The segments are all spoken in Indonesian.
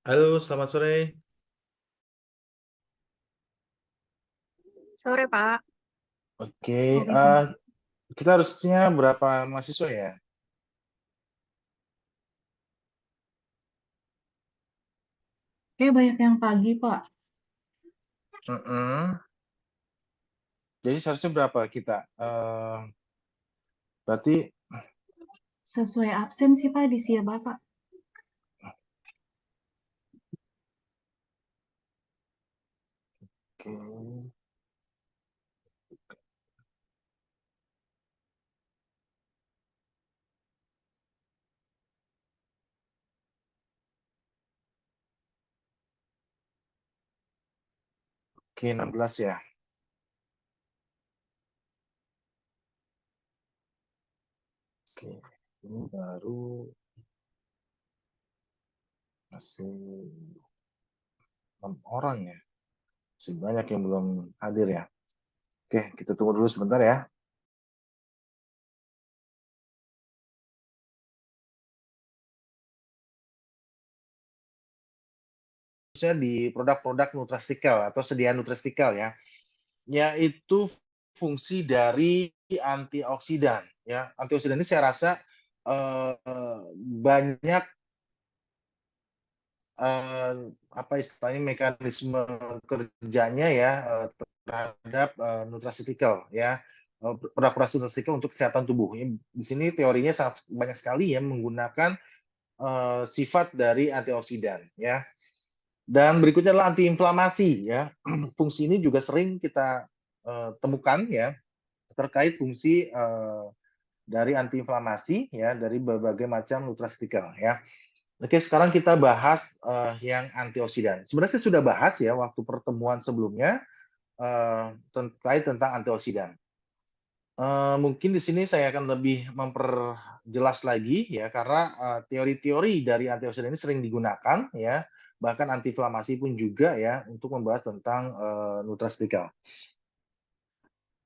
Halo, selamat sore. Sore, Pak. Oke, Sore, Pak. kita harusnya berapa mahasiswa ya? Kayak banyak yang pagi, Pak. Mm-mm. Jadi seharusnya berapa kita? Berarti Sesuai absen sih, Pak, di SIA Bapak. oke, oke 16 ya. Oke, ini baru masih 6 orang ya. Masih banyak yang belum hadir ya. Oke, kita tunggu dulu sebentar ya. Khususnya di produk-produk nutrasikal atau sediaan nutrasikal ya, yaitu fungsi dari antioksidan ya. Antioksidan ini saya rasa banyak apa istilahnya mekanisme kerjanya ya terhadap nutraceutical ya, produk-produk nutraceutical untuk kesehatan tubuh. Di sini teorinya sangat banyak sekali ya menggunakan sifat dari antioksidan ya. Dan berikutnya adalah antiinflamasi ya. Fungsi ini juga sering kita temukan ya terkait fungsi dari antiinflamasi ya dari berbagai macam nutraceutical ya. Oke, sekarang kita bahas yang antioksidan. Sebenarnya saya sudah bahas ya waktu pertemuan sebelumnya terkait tentang antioksidan. Mungkin di sini saya akan lebih memperjelas lagi ya karena teori-teori dari antioksidan ini sering digunakan ya, bahkan antiinflamasi pun juga ya untuk membahas tentang nutraceutical.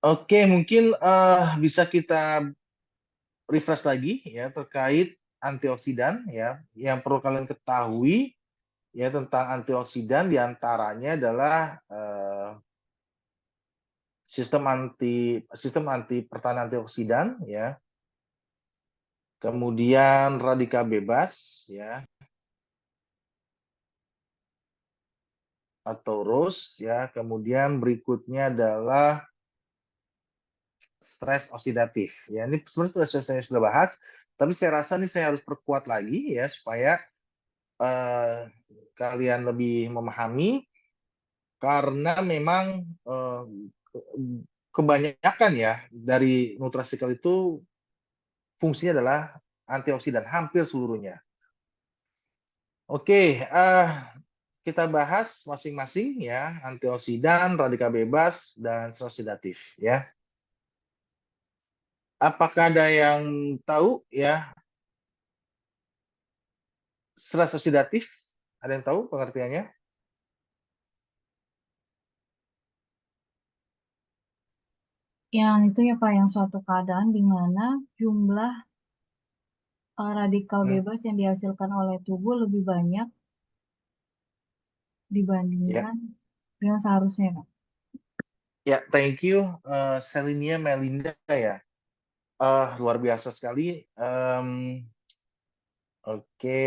Oke, mungkin bisa kita refresh lagi ya terkait antioksidan ya. Yang perlu kalian ketahui ya tentang antioksidan diantaranya adalah sistem anti pertahanan antioksidan ya, kemudian radikal bebas ya atau ROS ya, kemudian berikutnya adalah stres oksidatif ya. Ini sebenarnya saya sudah bahas, tapi saya rasa ini saya harus perkuat lagi ya supaya eh, kalian lebih memahami karena memang kebanyakan ya dari nutraceutical itu fungsinya adalah antioksidan hampir seluruhnya. Oke, kita bahas masing-masing ya, antioksidan, radikal bebas, dan oksidatif ya. Apakah ada yang tahu ya stres oksidatif? Ada yang tahu pengertiannya? Yang itu ya, Pak, yang suatu keadaan di mana jumlah radikal Hmm, bebas yang dihasilkan oleh tubuh lebih banyak ya, dibandingkan dengan seharusnya, Pak. ya, thank you, Selinia Melinda ya. Luar biasa sekali. Oke,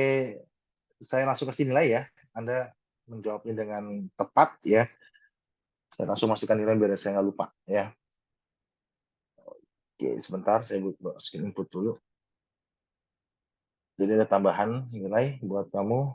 saya langsung ke sini lah ya. Anda menjawabnya dengan tepat ya. Saya langsung masukkan nilai biar saya nggak lupa ya. Oke, sebentar saya masukin input dulu. Jadi ada tambahan nilai buat kamu.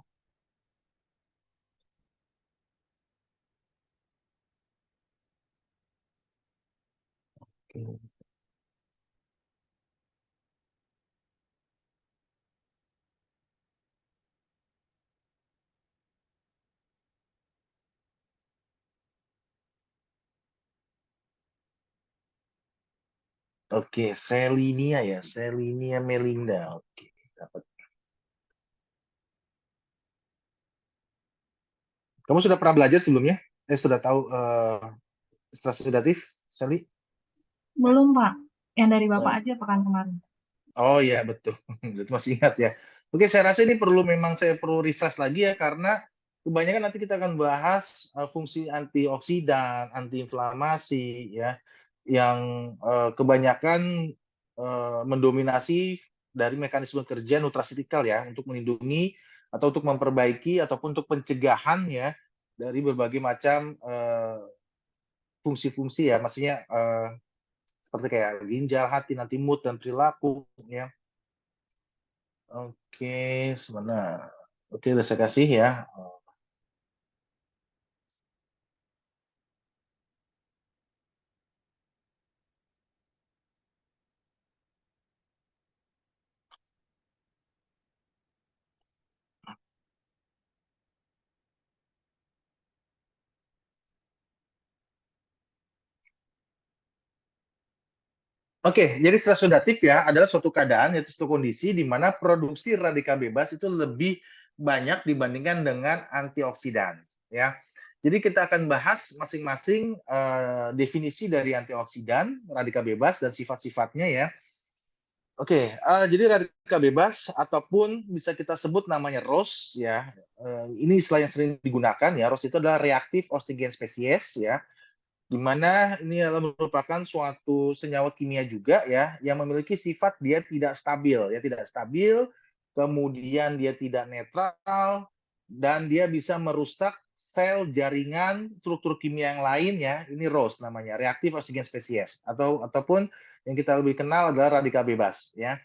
Oke, Selinia ya, Selinia Melinda. Oke, dapat. Kamu sudah pernah belajar sebelumnya? Sudah tahu stres oksidatif, Seli? Belum, Pak. Yang dari Bapak Oh, aja pekan kemarin. oh iya betul. Itu masih ingat ya. Oke, saya rasa ini memang saya perlu refresh lagi ya karena kebanyakan nanti kita akan bahas fungsi antioksidan, antiinflamasi ya, yang kebanyakan mendominasi dari mekanisme kerja nutraceutical ya, untuk melindungi atau untuk memperbaiki ataupun untuk pencegahan ya dari berbagai macam fungsi-fungsi ya, maksudnya seperti kayak ginjal, hati, nanti mood dan perilaku ya. Oke, sebentar. Oke, udah saya kasih ya. Oke, jadi stres oksidatif ya adalah suatu keadaan yaitu suatu kondisi di mana produksi radikal bebas itu lebih banyak dibandingkan dengan antioksidan ya. Jadi kita akan bahas masing-masing definisi dari antioksidan, radikal bebas dan sifat-sifatnya ya. Oke, jadi radikal bebas ataupun bisa kita sebut namanya ROS ya. Ini istilah yang sering digunakan ya. ROS itu adalah reaktif oksigen spesies ya, di mana ini adalah merupakan suatu senyawa kimia juga ya, yang memiliki sifat dia tidak stabil ya, tidak stabil, kemudian dia tidak netral, dan dia bisa merusak sel, jaringan, struktur kimia yang lain ya. Ini ROS namanya, reaktif oksigen spesies, ataupun yang kita lebih kenal adalah radikal bebas ya.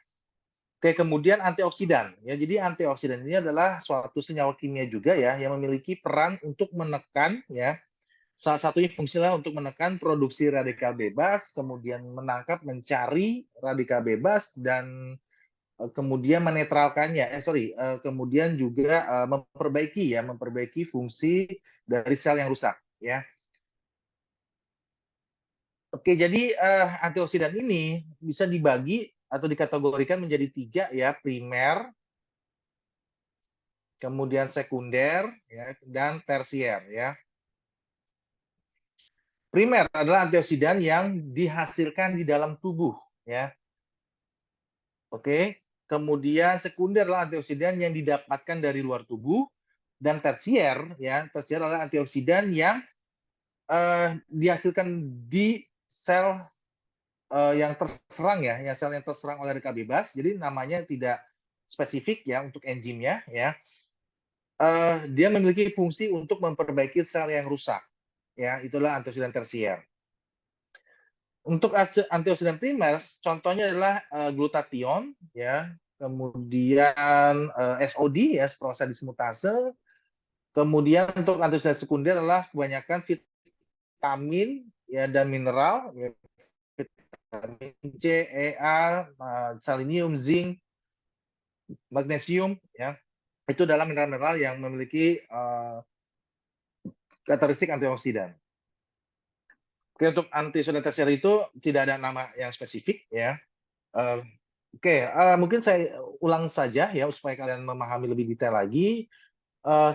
Oke, kemudian antioksidan ya. Jadi antioksidan ini adalah suatu senyawa kimia juga ya, yang memiliki peran untuk menekan ya, salah satunya fungsinya untuk menekan produksi radikal bebas, kemudian menangkap, mencari radikal bebas, dan kemudian menetralkannya. Kemudian juga memperbaiki fungsi dari sel yang rusak. Ya, oke. Jadi antioksidan ini bisa dibagi atau dikategorikan menjadi tiga ya: primer, kemudian sekunder, ya, dan tersier. Ya, primer adalah antioksidan yang dihasilkan di dalam tubuh. Ya, oke. Kemudian sekunder adalah antioksidan yang didapatkan dari luar tubuh, dan tersier ya, tersier adalah antioksidan yang dihasilkan di sel yang terserang ya, yang sel yang terserang oleh radikal bebas. Jadi namanya tidak spesifik ya untuk enzimnya ya. Dia memiliki fungsi untuk memperbaiki sel yang rusak ya, itulah antioksidan tersier. Untuk antioksidan primer, contohnya adalah glutathione, ya, kemudian SOD, ya, proses dismutase. Kemudian untuk antioksidan sekunder adalah kebanyakan vitamin, ya, dan mineral, ya, vitamin C, E, A, selenium, zinc, magnesium, ya. Itu adalah mineral-mineral yang memiliki karakteristik antioksidan. Oke, untuk antioksidan tersier itu tidak ada nama yang spesifik, ya. Uh, Oke, mungkin saya ulang saja ya supaya kalian memahami lebih detail lagi.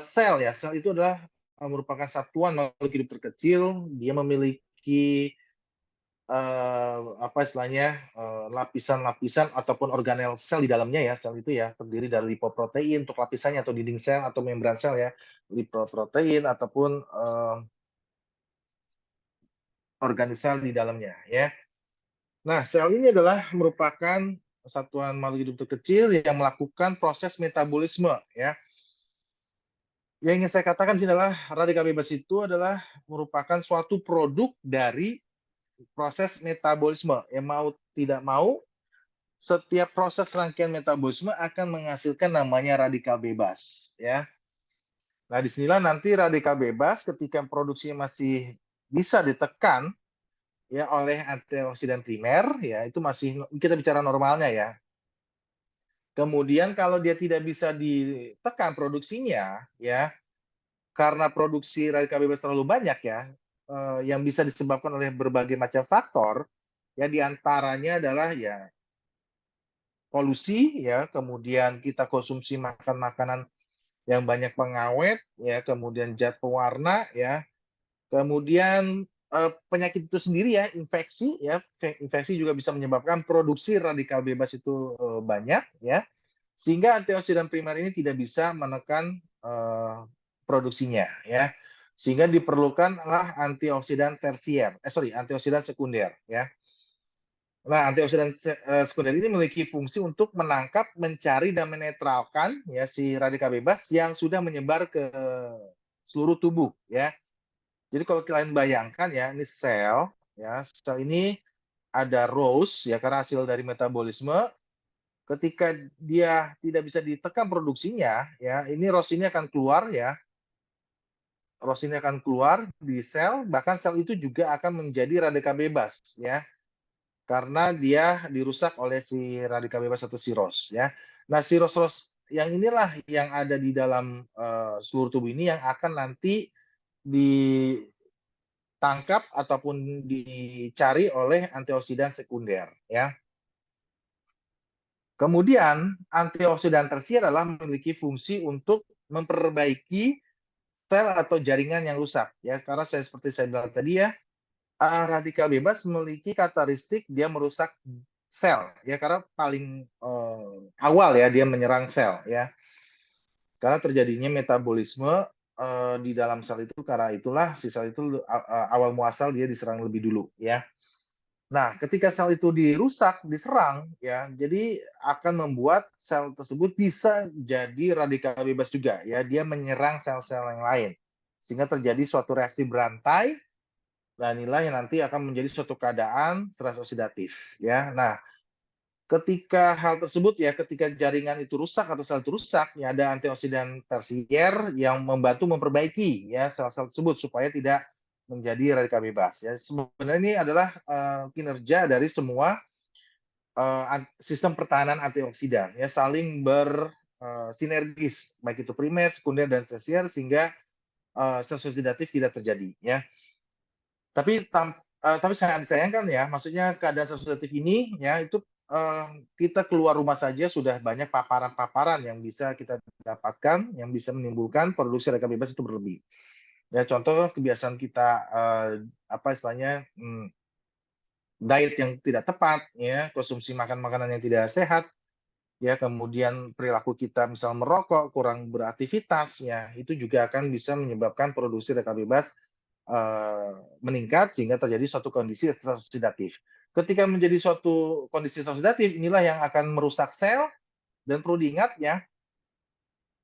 Sel ya, sel itu adalah merupakan satuan makhluk hidup terkecil. Dia memiliki apa istilahnya lapisan-lapisan ataupun organel sel di dalamnya ya. Sel itu ya terdiri dari lipoprotein untuk lapisannya atau dinding sel atau membran sel ya, lipoprotein ataupun organel di dalamnya ya. Nah, sel ini adalah merupakan satuan makhluk hidup terkecil yang melakukan proses metabolisme ya. Yang ingin saya katakan di sini adalah radikal bebas itu adalah merupakan suatu produk dari proses metabolisme. Yang mau tidak mau, setiap proses rangkaian metabolisme akan menghasilkan namanya radikal bebas ya. Nah, disinilah nanti radikal bebas ketika produksinya masih bisa ditekan ya oleh antioksidan primer ya, itu masih kita bicara normalnya ya. Kemudian kalau dia tidak bisa ditekan produksinya ya, karena produksi radikal bebas terlalu banyak ya, yang bisa disebabkan oleh berbagai macam faktor, ya diantaranya adalah ya polusi ya, kemudian kita konsumsi makan makanan yang banyak pengawet ya, kemudian zat pewarna ya, kemudian penyakit itu sendiri ya, infeksi ya, infeksi juga bisa menyebabkan produksi radikal bebas itu banyak ya, sehingga antioksidan primer ini tidak bisa menekan produksinya ya. Sehingga diperlukanlah antioksidan antioksidan sekunder ya. Nah, antioksidan sekunder ini memiliki fungsi untuk menangkap, mencari dan menetralkan ya si radikal bebas yang sudah menyebar ke seluruh tubuh ya. Jadi kalau kalian bayangkan ya, ini sel ini ada ROS ya karena hasil dari metabolisme. Ketika dia tidak bisa ditekan produksinya ya, ini ROS ini akan keluar ya. ROS ini akan keluar di sel, bahkan sel itu juga akan menjadi radikal bebas ya. Karena dia dirusak oleh si radikal bebas atau si ROS ya. Nah, si ROS-ROS yang inilah yang ada di dalam seluruh tubuh ini yang akan nanti ditangkap ataupun dicari oleh antioksidan sekunder ya. Kemudian antioksidan tersier adalah memiliki fungsi untuk memperbaiki sel atau jaringan yang rusak ya. Karena seperti saya bilang tadi ya, radikal bebas memiliki karakteristik dia merusak sel ya karena paling awal ya dia menyerang sel ya. Karena terjadinya metabolisme di dalam sel itu karena itulah si sel itu awal muasal dia diserang lebih dulu ya. Nah, ketika sel itu dirusak, diserang ya, jadi akan membuat sel tersebut bisa jadi radikal bebas juga ya, dia menyerang sel-sel yang lain. Sehingga terjadi suatu reaksi berantai dan inilah yang nanti akan menjadi suatu keadaan stres oksidatif ya. Nah, ketika hal tersebut ya, ketika jaringan itu rusak atau sel itu rusak, ya ada antioksidan tersier yang membantu memperbaiki ya sel-sel tersebut supaya tidak menjadi radikal bebas ya. Sebenarnya ini adalah kinerja dari semua sistem pertahanan antioksidan ya saling bersinergis baik itu primer, sekunder dan tersier sehingga stres oksidatif tidak terjadi ya. Tapi sangat disayangkan ya, maksudnya keadaan oksidatif ini ya itu kita keluar rumah saja sudah banyak paparan-paparan yang bisa kita dapatkan yang bisa menimbulkan produksi radikal bebas itu berlebih. Ya contoh kebiasaan kita apa istilahnya diet yang tidak tepat ya, konsumsi makan makanan yang tidak sehat ya, kemudian perilaku kita misal merokok, kurang beraktivitas ya, itu juga akan bisa menyebabkan produksi radikal bebas meningkat sehingga terjadi suatu kondisi stres oksidatif. Ketika menjadi suatu kondisi stres oksidatif, inilah yang akan merusak sel dan perlu diingat ya,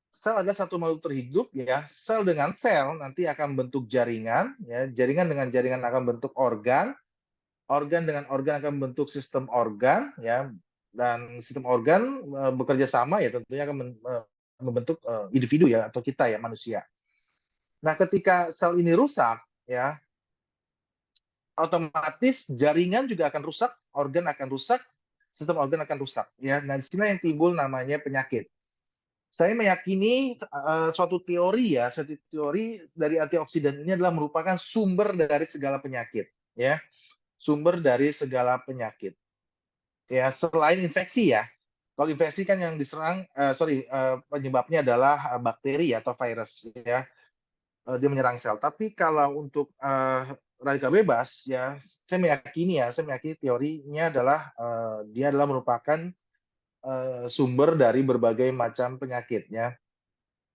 sel adalah satu makhluk terhidup ya. Sel dengan sel nanti akan bentuk jaringan ya, jaringan dengan jaringan akan bentuk organ, organ dengan organ akan membentuk sistem organ ya, dan sistem organ bekerja sama ya tentunya akan membentuk individu ya atau kita ya manusia. Nah, ketika sel ini rusak ya, otomatis jaringan juga akan rusak, organ akan rusak, sistem organ akan rusak ya. Nah, di sini yang timbul namanya penyakit. Saya meyakini suatu teori ya, suatu teori dari antioksidan ini adalah merupakan sumber dari segala penyakit ya. Sumber dari segala penyakit. Ya, selain infeksi ya. Kalau infeksi kan yang diserang penyebabnya adalah bakteri atau virus ya. Dia menyerang sel. Tapi kalau untuk radikal bebas ya, saya meyakini teorinya adalah dia adalah merupakan sumber dari berbagai macam penyakit ya.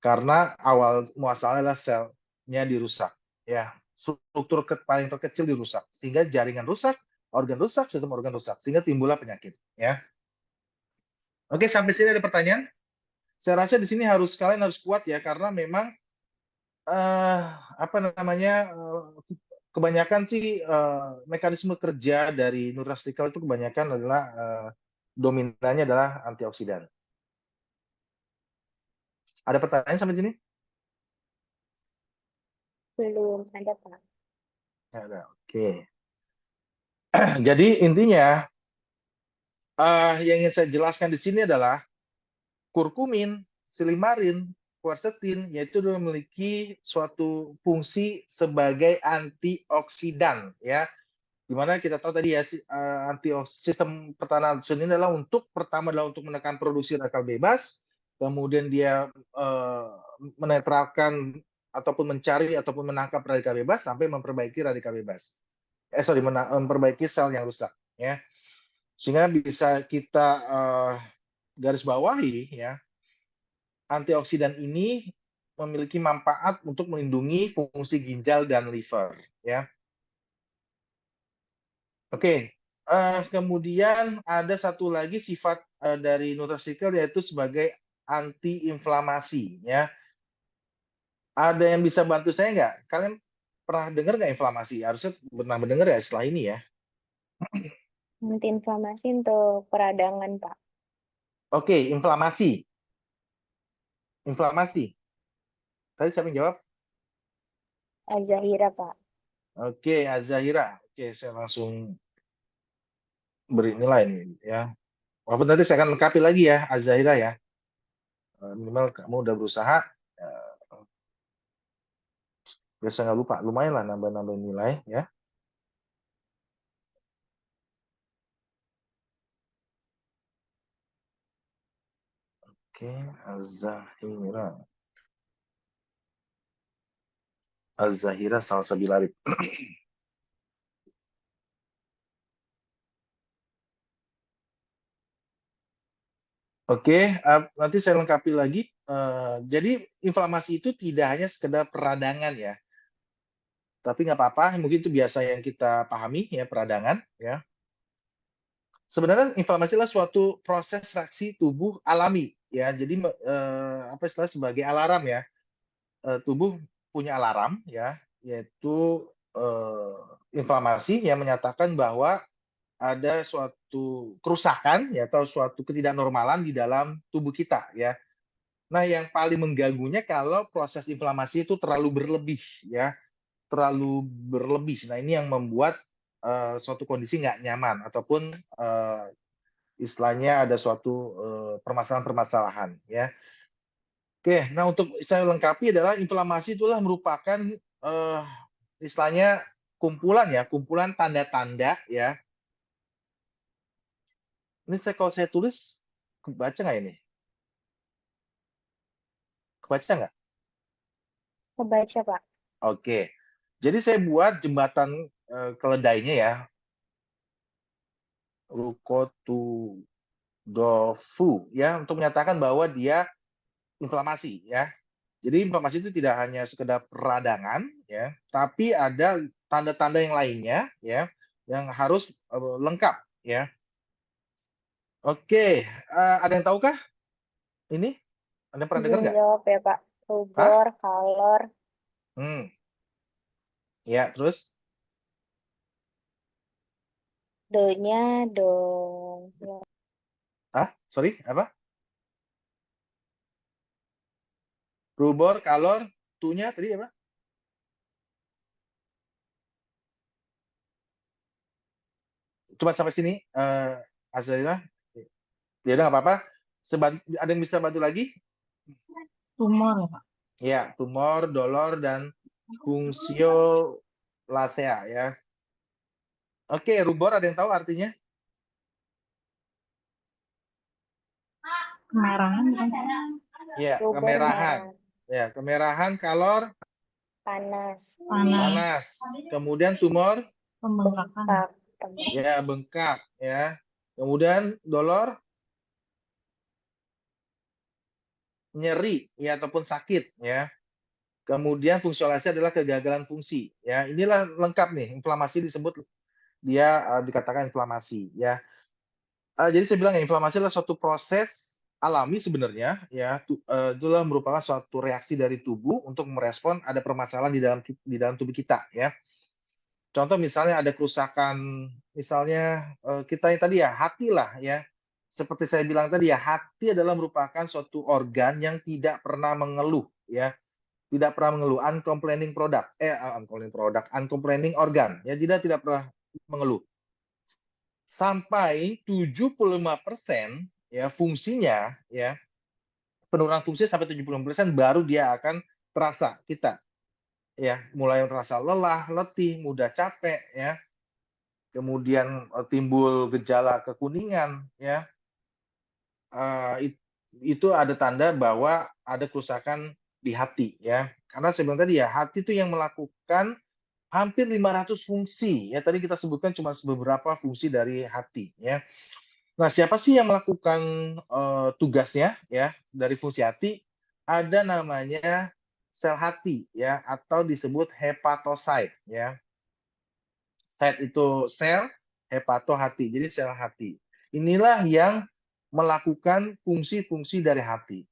Karena awal muasalnya adalah selnya dirusak ya. Struktur paling terkecil dirusak sehingga jaringan rusak, organ rusak, sistem organ rusak sehingga timbullah penyakit ya. Oke, sampai sini ada pertanyaan? Saya rasa di sini kalian harus kuat ya karena memang apa namanya kebanyakan sih mekanisme kerja dari nutraceutical itu kebanyakan adalah dominannya adalah antioksidan. Ada pertanyaan sampai sini? Belum ada, Pak. Ada. Oke. Jadi intinya yang ingin saya jelaskan di sini adalah kurkumin, silimarin, quercetin, yaitu memiliki suatu fungsi sebagai antioksidan ya. Dimana kita tahu tadi ya sistem pertahanan antioksidan ini adalah pertama adalah untuk menekan produksi radikal bebas, kemudian dia menetralkan ataupun mencari ataupun menangkap radikal bebas sampai memperbaiki radikal bebas. Memperbaiki sel yang rusak ya. Sehingga bisa kita garis bawahi ya, antioksidan ini memiliki manfaat untuk melindungi fungsi ginjal dan liver, ya. Oke, kemudian ada satu lagi sifat dari nutraceutical yaitu sebagai anti-inflamasi, ya. Ada yang bisa bantu saya nggak? Kalian pernah dengar nggak inflamasi? Harusnya pernah mendengar ya setelah ini ya. Anti-inflamasi untuk peradangan, Pak. Oke, inflamasi. Inflamasi. Tadi siapa yang jawab? Azahira, Pak. Oke, Azahira. Oke, saya langsung beri nilai nih ya. Walaupun nanti saya akan lengkapi lagi ya, Azahira ya. Minimal kamu udah berusaha. Biar saya nggak lupa. Lumayan lah nambah-nambah nilai ya. Oke, Azahira. Azahira Salsabila. Oke, nanti saya lengkapi lagi. Jadi inflamasi itu tidak hanya sekedar peradangan ya, tapi nggak apa-apa. Mungkin itu biasa yang kita pahami ya, peradangan ya. Sebenarnya inflamasi adalah suatu proses reaksi tubuh alami ya. Jadi apa istilah sebagai alarm ya. Tubuh punya alarm ya, yaitu inflamasi yang menyatakan bahwa ada suatu kerusakan ya atau suatu ketidaknormalan di dalam tubuh kita ya. Nah, yang paling mengganggunya kalau proses inflamasi itu terlalu berlebih ya, terlalu berlebih. Nah, ini yang membuat suatu kondisi nggak nyaman ataupun istilahnya ada suatu permasalahan-permasalahan ya. Oke, nah untuk saya lengkapi adalah inflamasi itulah merupakan istilahnya kumpulan ya, kumpulan tanda-tanda ya. Ini kalau saya tulis kebaca nggak ini? Kebaca nggak? Kebaca, Pak. Oke. Jadi saya buat jembatan keledainya ya. Rukotu dofu ya untuk menyatakan bahwa dia inflamasi ya. Jadi inflamasi itu tidak hanya sekedar peradangan ya, tapi ada tanda-tanda yang lainnya ya yang harus lengkap ya. Oke, ada yang tahukah ini? Ada yang pernah dengar Izin nggak? jawab ya, Pak. Hah? Rubor, kalor, Ya, terus? do-nya dong. Hah? Sorry, apa? Rubor, kalor, tunya tadi apa? Coba sampai sini, Azalina. Ya udah nggak apa-apa. Ada yang bisa bantu lagi? Tumor ya, Pak. Ya, tumor, dolor, dan fungsio lasea ya. Oke, rubor ada yang tahu artinya? Kemerahan bukan? Ya, Rubor kemerahan. merah, Ya, kemerahan, kalor, panas, panas. Kemudian tumor, Pembengkakan. bengkak, ya bengkak ya. Kemudian dolor, nyeri ya ataupun sakit ya. Kemudian fungsionalisasi adalah kegagalan fungsi ya. Inilah lengkap nih, inflamasi disebut dia dikatakan inflamasi ya. Jadi saya bilang ya, inflamasi adalah suatu proses alami sebenarnya ya. Itulah merupakan suatu reaksi dari tubuh untuk merespon ada permasalahan di dalam tubuh kita ya. Contoh misalnya ada kerusakan, misalnya kita yang tadi ya hati lah ya. Seperti saya bilang tadi ya, hati adalah merupakan suatu organ yang tidak pernah mengeluh ya, tidak pernah mengeluh, uncomplaining organ ya, tidak pernah mengeluh. Sampai 75% ya fungsinya ya, penurunan fungsi sampai 75% baru dia akan terasa kita ya, mulai terasa lelah, letih, mudah capek ya. Kemudian timbul gejala kekuningan ya. Itu ada tanda bahwa ada kerusakan di hati ya. Karena saya bilang tadi ya, hati itu yang melakukan hampir 500 fungsi ya. Tadi kita sebutkan cuma beberapa fungsi dari hati ya. Nah, siapa sih yang melakukan tugasnya ya dari fungsi hati? Ada namanya sel hati ya, atau disebut hepatosit ya. Site itu sel, hepato hati. Jadi sel hati. Inilah yang melakukan fungsi-fungsi dari hati.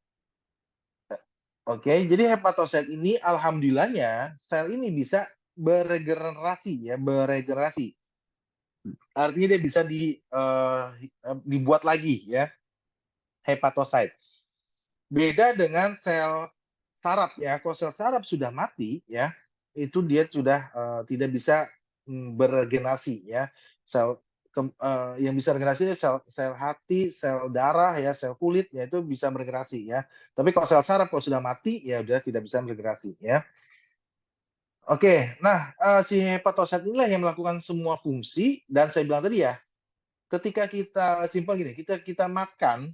Oke, jadi hepatosit ini alhamdulillahnya sel ini bisa beregenerasi ya, beregenerasi. Artinya dia bisa dibuat lagi ya, hepatosit. Beda dengan sel saraf ya. Kalau sel saraf sudah mati ya, itu dia sudah tidak bisa beregenerasi ya. Yang bisa regenerasi sel hati, sel darah ya, sel kulit ya, itu bisa beregenerasi ya. Tapi kalau sel saraf kalau sudah mati ya udah tidak bisa beregenerasi ya. Oke, nah si hepatosit inilah yang melakukan semua fungsi dan saya bilang tadi ya, ketika kita simpel gini, kita makan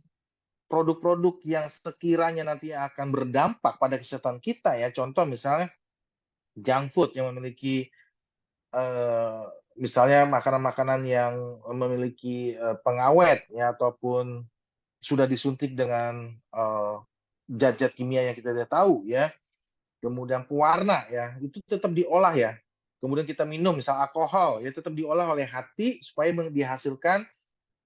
produk-produk yang sekiranya nanti akan berdampak pada kesehatan kita ya, contoh misalnya junk food yang memiliki misalnya makanan-makanan yang memiliki pengawet ya, ataupun sudah disuntik dengan zat-zat kimia yang kita tidak tahu ya, kemudian pewarna ya, itu tetap diolah ya. Kemudian kita minum misal alkohol ya, tetap diolah oleh hati supaya dihasilkan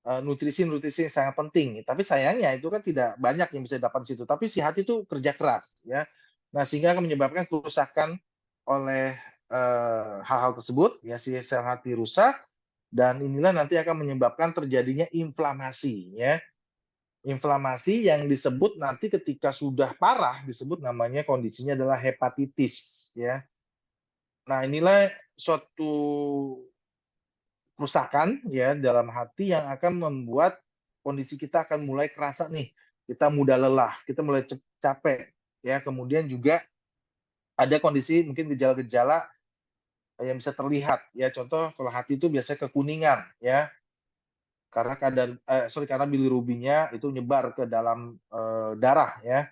nutrisi-nutrisi yang sangat penting. Tapi sayangnya itu kan tidak banyak yang bisa dapat di situ. Tapi si hati itu kerja keras ya. Nah, sehingga akan menyebabkan kerusakan oleh hal-hal tersebut ya, si sel hati rusak dan inilah nanti akan menyebabkan terjadinya inflamasi ya. Inflamasi yang disebut nanti ketika sudah parah disebut namanya kondisinya adalah hepatitis ya. Nah, inilah suatu kerusakan ya dalam hati yang akan membuat kondisi kita akan mulai kerasa nih, kita mudah lelah, kita mulai capek ya, kemudian juga ada kondisi mungkin gejala-gejala yang bisa terlihat ya, contoh kalau hati itu biasanya kekuningan ya, karena bilirubinnya itu nyebar ke dalam darah ya.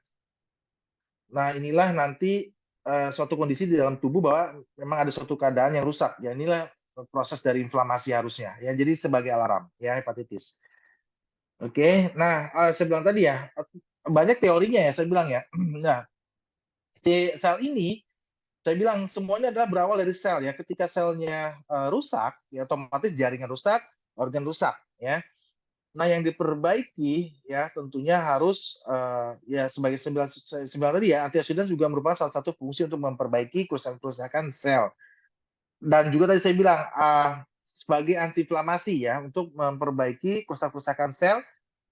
Nah, inilah nanti suatu kondisi di dalam tubuh bahwa memang ada suatu keadaan yang rusak ya, inilah proses dari inflamasi harusnya ya, jadi sebagai alarm ya, hepatitis. Oke, nah saya bilang tadi ya, banyak teorinya ya saya bilang ya. Nah, si sel ini saya bilang semuanya adalah berawal dari sel ya. Ketika selnya rusak, ya otomatis jaringan rusak, organ rusak ya. Nah, yang diperbaiki ya tentunya harus ya sebagai sembilan tadi ya, antioksidan juga merupakan salah satu fungsi untuk memperbaiki kerusakan-kerusakan sel. Dan juga tadi saya bilang sebagai antiinflamasi ya, untuk memperbaiki kerusakan-kerusakan sel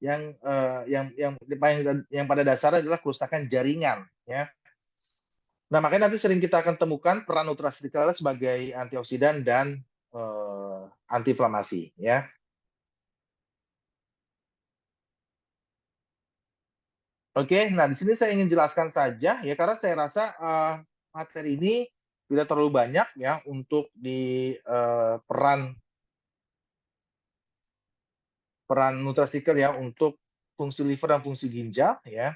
yang pada dasarnya adalah kerusakan jaringan ya. Nah, makanya nanti sering kita akan temukan peran nutraceutical sebagai antioksidan dan antiinflamasi ya. Oke, nah di sini saya ingin jelaskan saja ya, karena saya rasa materi ini tidak terlalu banyak ya untuk di peran nutraceutical ya untuk fungsi liver dan fungsi ginjal ya.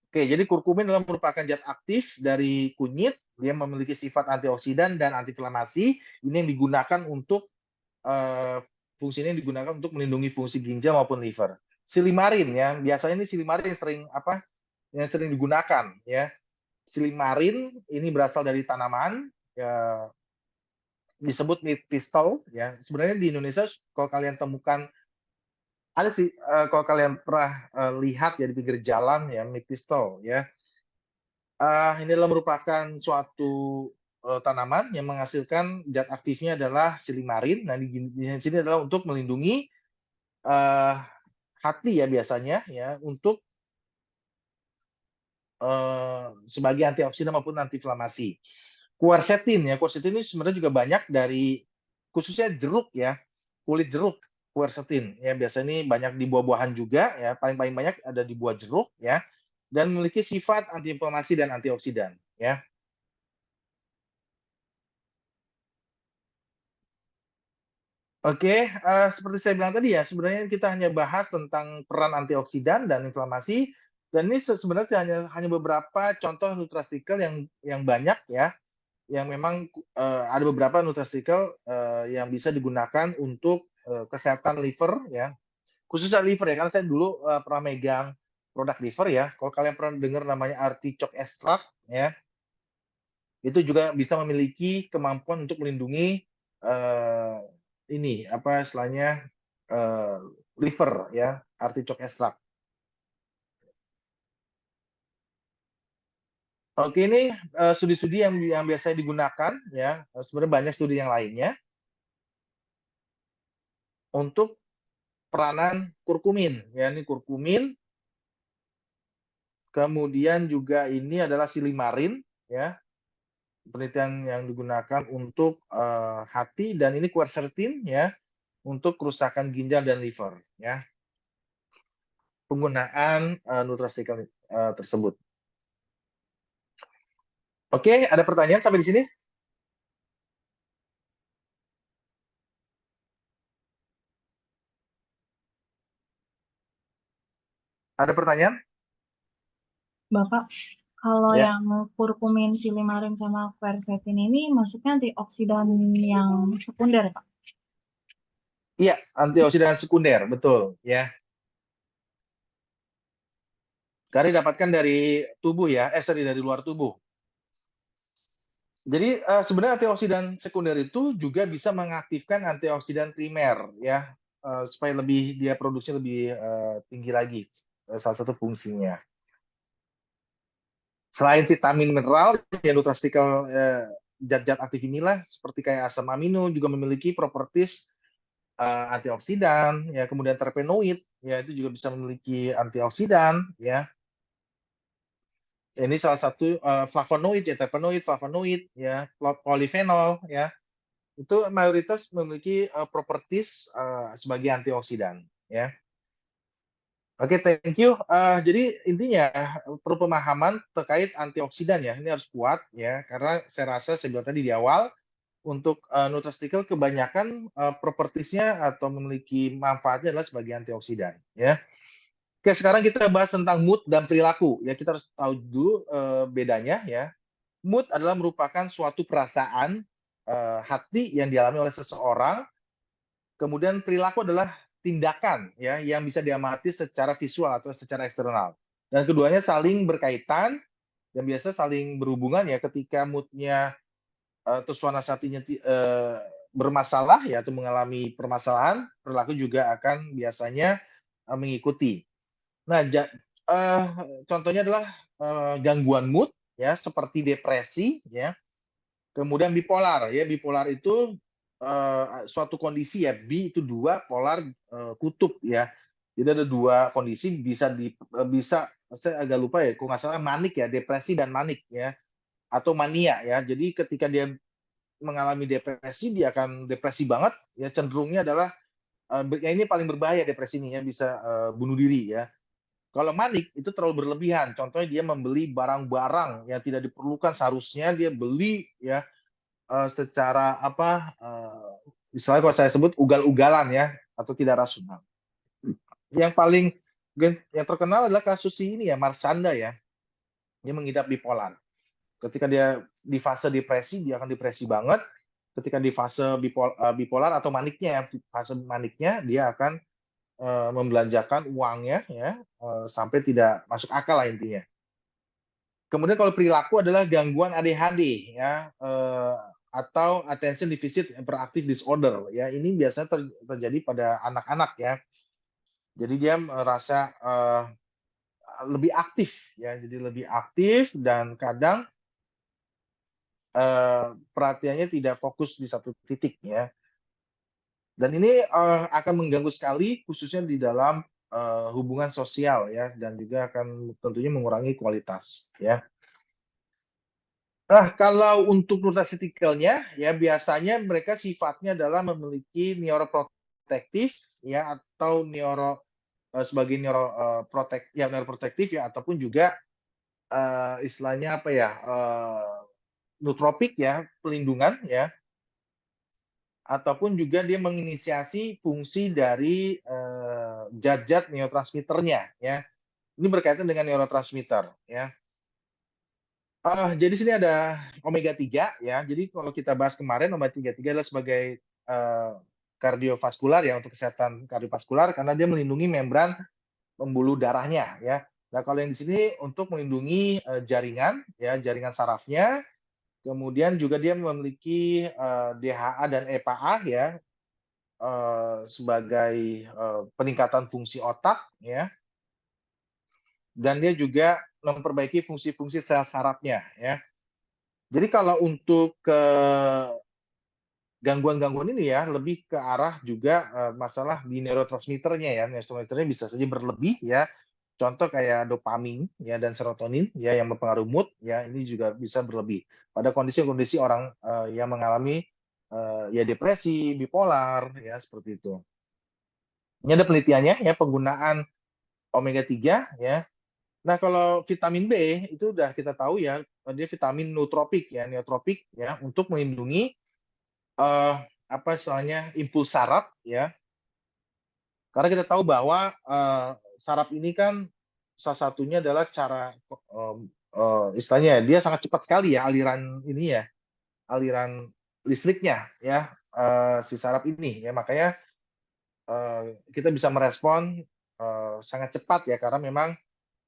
Oke, jadi kurkumin adalah merupakan zat aktif dari kunyit, dia memiliki sifat antioksidan dan antiinflamasi. Ini yang digunakan untuk fungsinya digunakan untuk melindungi fungsi ginjal maupun liver. Silimarin ya, biasanya ini silimarin yang sering digunakan ya. Silimarin ini berasal dari tanaman ya, disebut meat pistol ya. Sebenarnya di Indonesia kalau kalian temukan ada sih kalau kalian pernah lihat ya di pinggir jalan ya, meat pistol ya. Ini adalah merupakan suatu tanaman yang menghasilkan zat aktifnya adalah silimarin. Nah, di sini adalah untuk melindungi hati ya biasanya ya, untuk sebagai antioksidan maupun antiinflamasi. Quercetin ini sebenarnya juga banyak dari khususnya jeruk ya, kulit jeruk, quercetin ya, biasanya ini banyak di buah-buahan juga ya, paling banyak ada di buah jeruk ya, dan memiliki sifat antiinflamasi dan antioksidan ya. Oke, seperti saya bilang tadi ya, sebenarnya kita hanya bahas tentang peran antioksidan dan inflamasi, dan ini sebenarnya hanya beberapa contoh nutraceutical yang banyak ya, yang memang ada beberapa nutraceutical yang bisa digunakan untuk kesehatan liver ya, khususnya liver ya, karena saya dulu pernah megang produk liver ya. Kalau kalian pernah dengar namanya artichoke extract ya, itu juga bisa memiliki kemampuan untuk melindungi eh, ini apa istilahnya eh, liver ya, artichoke extract. Oke, ini studi-studi yang biasanya digunakan ya. Sebenarnya banyak studi yang lainnya untuk peranan kurkumin ya. Ini kurkumin, kemudian juga ini adalah silimarin ya. Penelitian yang digunakan untuk hati, dan ini quercetin ya untuk kerusakan ginjal dan liver ya. Penggunaan nutraceutical tersebut. Oke, ada pertanyaan sampai di sini? Ada pertanyaan? Bapak, kalau Ya. yang kurkumin, silimarin, sama quercetin ini masuknya antioksidan yang sekunder, Pak? Iya, antioksidan sekunder, betul ya. Karena didapatkan dari tubuh ya, sorry, dari luar tubuh. Jadi sebenarnya antioksidan sekunder itu juga bisa mengaktifkan antioksidan primer ya, supaya lebih dia produksi lebih tinggi lagi. Salah satu fungsinya. Selain vitamin mineral, ya nutraceutical zat-zat aktif inilah seperti kayak asam amino juga memiliki properties antioksidan, ya kemudian terpenoid, ya itu juga bisa memiliki antioksidan, ya. Ini salah satu flavonoid ya, terpenoid, flavonoid, ya, polifenol, ya. Itu mayoritas memiliki properties sebagai antioksidan, ya. Oke, thank you. Jadi intinya perlu pemahaman terkait antioksidan ya. Ini harus kuat ya, karena saya rasa saya bilang tadi di awal untuk nutraceutical kebanyakan propertiesnya atau memiliki manfaatnya adalah sebagai antioksidan ya. Oke, sekarang kita bahas tentang mood dan perilaku. Ya, kita harus tahu dulu bedanya ya. Mood adalah merupakan suatu perasaan hati yang dialami oleh seseorang. Kemudian perilaku adalah tindakan ya yang bisa diamati secara visual atau secara eksternal. Dan keduanya saling berkaitan dan biasa saling berhubungan ya. Ketika moodnya atau suasana hatinya bermasalah ya atau mengalami permasalahan, perilaku juga akan biasanya mengikuti. Nah, eh, contohnya adalah gangguan mood ya seperti depresi ya. Kemudian bipolar ya, bipolar itu suatu kondisi ya, bi itu dua polar kutub ya. Jadi ada dua kondisi bisa saya agak lupa ya, kalau nggak salah manik ya, depresi dan manik ya, atau mania ya. Jadi ketika dia mengalami depresi, dia akan depresi banget ya, cenderungnya adalah ya ini paling berbahaya depresi ini ya, bisa bunuh diri ya. Kalau manik itu terlalu berlebihan, contohnya dia membeli barang-barang yang tidak diperlukan, seharusnya dia beli ya secara apa misalnya kalau saya sebut ugal-ugalan ya, atau tidak rasional. Yang paling yang terkenal adalah kasus ini ya, Marshanda ya, dia mengidap bipolar. Ketika dia di fase depresi, dia akan depresi banget. Ketika di fase bipolar atau maniknya, fase maniknya dia akan membelanjakan uangnya ya sampai tidak masuk akal lah intinya. Kemudian kalau perilaku adalah gangguan ADHD ya atau attention deficit hyperactive disorder ya. Ini biasanya terjadi pada anak-anak ya. Jadi dia merasa lebih aktif ya, jadi lebih aktif dan kadang perhatiannya tidak fokus di satu titik ya. Dan ini akan mengganggu sekali khususnya di dalam hubungan sosial ya, dan juga akan tentunya mengurangi kualitas ya. Nah, kalau untuk nutraceuticalnya ya biasanya mereka sifatnya adalah memiliki neuroprotektif ya, atau sebagai neuroprotektif ya, ataupun juga istilahnya apa ya, nootropik ya, pelindungan ya, ataupun juga dia menginisiasi fungsi dari zat-zat neurotransmitternya ya. Ini berkaitan dengan neurotransmitter ya. Jadi sini ada omega 3 ya. Jadi kalau kita bahas kemarin omega 3 adalah sebagai kardiovaskular ya, untuk kesehatan kardiovaskular karena dia melindungi membran pembuluh darahnya ya. Nah, kalau yang di sini untuk melindungi jaringan ya, jaringan sarafnya, kemudian juga dia memiliki DHA dan EPA ya, sebagai peningkatan fungsi otak ya, dan dia juga memperbaiki fungsi-fungsi sel sarafnya ya. Jadi kalau untuk gangguan-gangguan ini ya lebih ke arah juga masalah di neurotransmitternya ya, neurotransmitternya bisa saja berlebih ya. Contoh kayak dopamin ya dan serotonin ya yang mempengaruhi mood ya, ini juga bisa berlebih pada kondisi-kondisi orang yang mengalami ya depresi, bipolar ya seperti itu. Ini ada penelitiannya ya, penggunaan omega 3 ya. Nah, kalau vitamin B itu udah kita tahu ya, dia vitamin nootropik ya, neotropik ya, untuk melindungi apa istilahnya, impuls saraf ya. Karena kita tahu bahwa saraf ini kan salah satunya adalah cara istilahnya dia sangat cepat sekali ya aliran ini ya, aliran listriknya ya, si saraf ini ya. Makanya kita bisa merespon sangat cepat ya, karena memang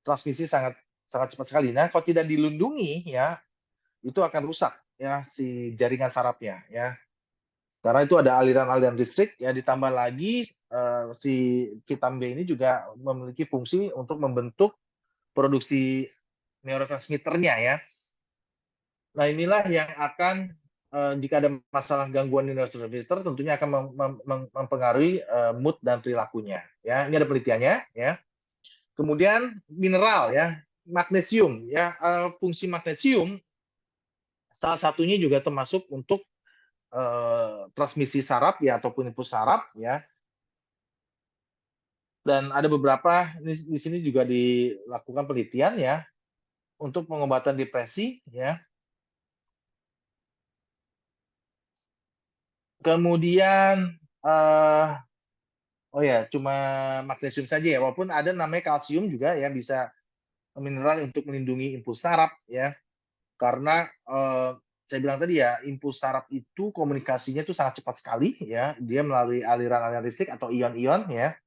transmisi sangat sangat cepat sekali. Nah, kalau tidak dilindungi ya, itu akan rusak ya si jaringan sarafnya ya. Karena itu ada aliran-aliran listrik ya, ditambah lagi si vitamin B ini juga memiliki fungsi untuk membentuk produksi neurotransmitternya ya. Nah, inilah yang akan jika ada masalah gangguan di neurotransmitter tentunya akan mempengaruhi mood dan perilakunya ya. Ini ada penelitiannya ya. Kemudian mineral ya, magnesium ya, fungsi magnesium salah satunya juga termasuk untuk transmisi saraf ya ataupun impuls saraf ya. Dan ada beberapa di sini juga dilakukan penelitian ya untuk pengobatan depresi ya. Kemudian oh ya, cuma magnesium saja ya, walaupun ada namanya kalsium juga ya, bisa mineral untuk melindungi impuls saraf ya. Karena saya bilang tadi ya, impuls saraf itu komunikasinya itu sangat cepat sekali ya, dia melalui aliran-aliran listrik atau ion-ion ya.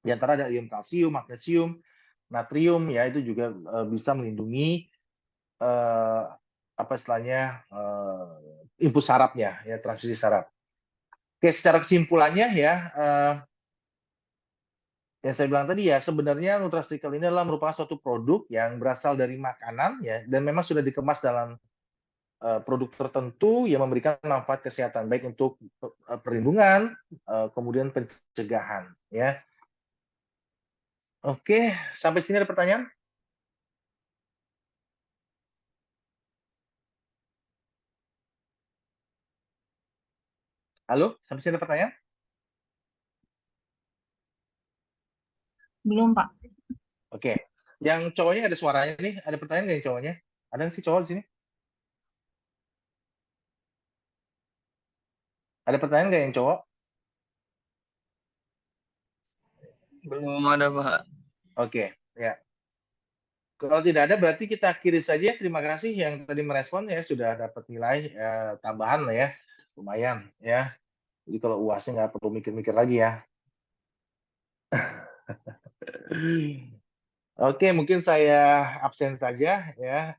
Di antara ada ion kalsium, magnesium, natrium ya, itu juga bisa melindungi apa istilahnya impuls sarafnya ya, transmisi saraf. Oke, secara kesimpulannya ya, yang saya bilang tadi ya, sebenarnya nutraceutical ini adalah merupakan suatu produk yang berasal dari makanan ya, dan memang sudah dikemas dalam produk tertentu yang memberikan manfaat kesehatan baik untuk perlindungan, kemudian pencegahan ya. Oke, sampai sini ada pertanyaan? Halo, sampai sini ada pertanyaan? Belum, Pak. Oke. Yang cowoknya ada suaranya nih, ada pertanyaan nggak yang cowoknya? Ada nggak sih cowok di sini? Ada pertanyaan nggak yang cowok? Belum ada, Pak. Oke, ya. Kalau tidak ada berarti kita akhiri saja. Terima kasih yang tadi merespon ya, sudah dapat nilai tambahan lah ya, lumayan ya. Jadi kalau UASnya nggak perlu mikir-mikir lagi ya. Oke, mungkin saya absen saja ya.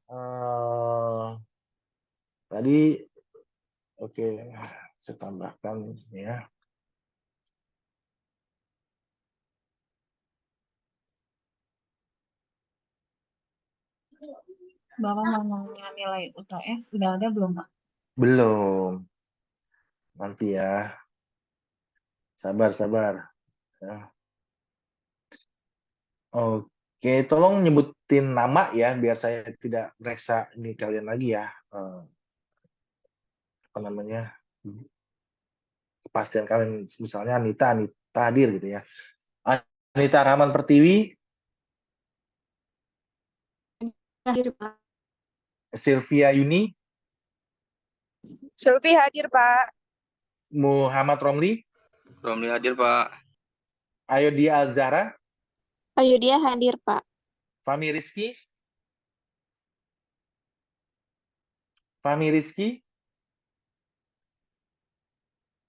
Tadi oke, saya tambahkan ya. Bapak mau nanya nilai UTS, udah ada belum, Pak? Belum. Nanti ya. Sabar. Ya. Oke, tolong nyebutin nama ya, biar saya tidak meriksa ini kalian lagi ya. Apa namanya? Kepastian kalian, misalnya Anita hadir gitu ya. Anita Rahman Pertiwi, Hadir, Pak. Sylvia Yuni, Selvi hadir, Pak. Muhammad Romli, Romli hadir, Pak. Ayodhya Alzara, Ayo dia hadir, Pak. Fahmi Rizky,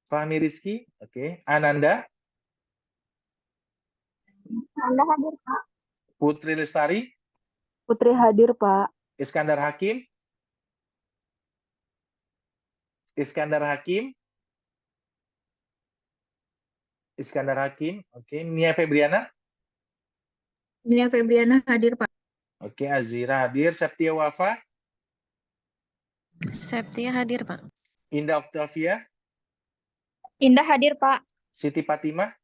Fahmi Rizky, oke. Ananda, Anda hadir, Pak. Putri Lestari, Putri hadir, Pak. Iskandar Hakim, oke. Nia Febriana, Nia Febriana hadir, Pak. oke. Azira hadir. Septia Wafa, Septia hadir, Pak. Indah Octavia, Indah hadir, Pak. Siti Fatimah,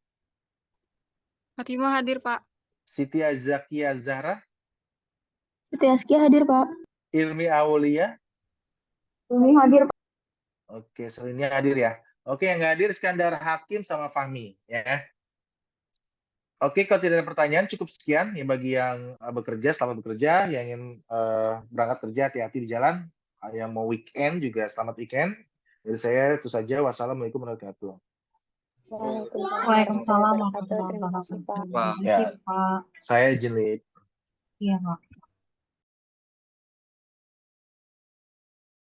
Fatimah hadir, Pak. Siti Zakia Zahra, Siti Askia hadir, Pak. Ilmi Aulia, Umi hadir, Pak. oke. Selinnya hadir ya. Oke, yang nggak hadir Iskandar Hakim sama Fahmi ya. Oke, kalau tidak ada pertanyaan cukup sekian ya bagi yang bekerja, selamat bekerja, yang ingin berangkat kerja hati-hati di jalan, yang mau weekend juga selamat weekend. Dari saya itu saja. Wassalamualaikum warahmatullahi wabarakatuh. Waalaikumsalam warahmatullahi wabarakatuh. Terima kasih, Pak. warahmatullahi wabarakatuh. Terima kasih, Pak. Saya izin leave. Iya, Pak.